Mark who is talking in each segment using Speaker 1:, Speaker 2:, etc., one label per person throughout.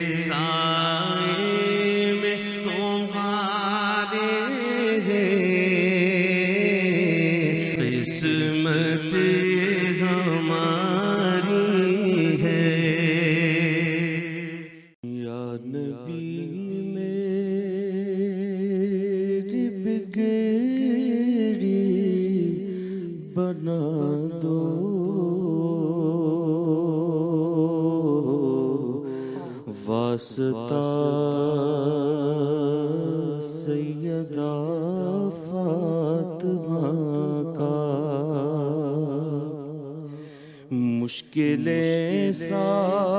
Speaker 1: سائے میں تمہارے ہیں، قسمت ہماری ہے۔ یا نبی میری بگڑی بنا دو، واسطہ سیدہ فاطمہ کا، مشکلیں ساری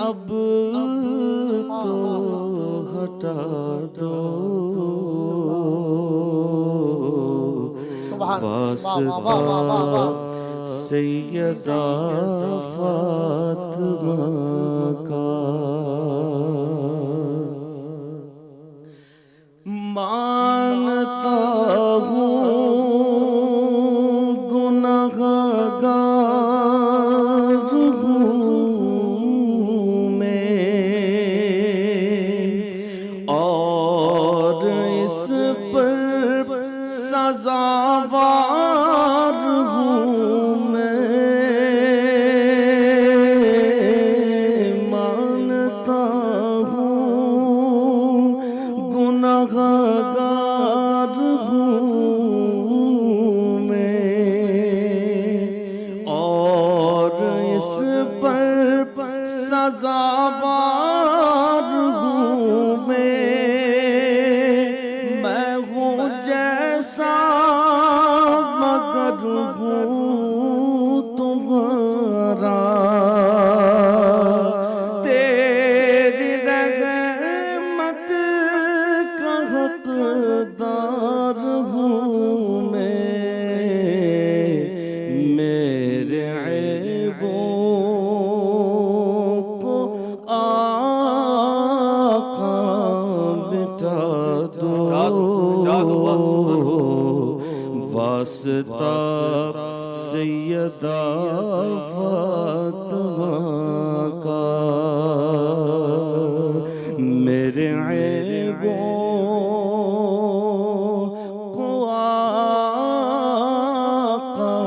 Speaker 1: اب تو ہٹا دو، واسطہ سیدہ فاطمہ کا۔ مانتا ہوں گنہگار ہوں میں، اور اس پر سزاوار ہوں میں، مانتا ہوں گنہگار ہوں میں، اور اس پر سزاوار ہوں میں ہوں جیسا مگر ہوں تمہارا، تیری رحمت کا حقدار ہوں میں، میرے عیبوں کو آقا مٹا دو، واسطہ سیدہ فاطمہ کا، میرے عیبوں کو آقا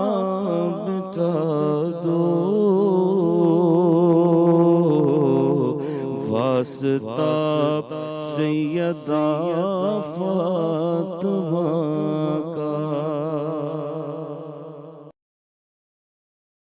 Speaker 1: مٹا دو، واسطہ سیدہ فاطمہ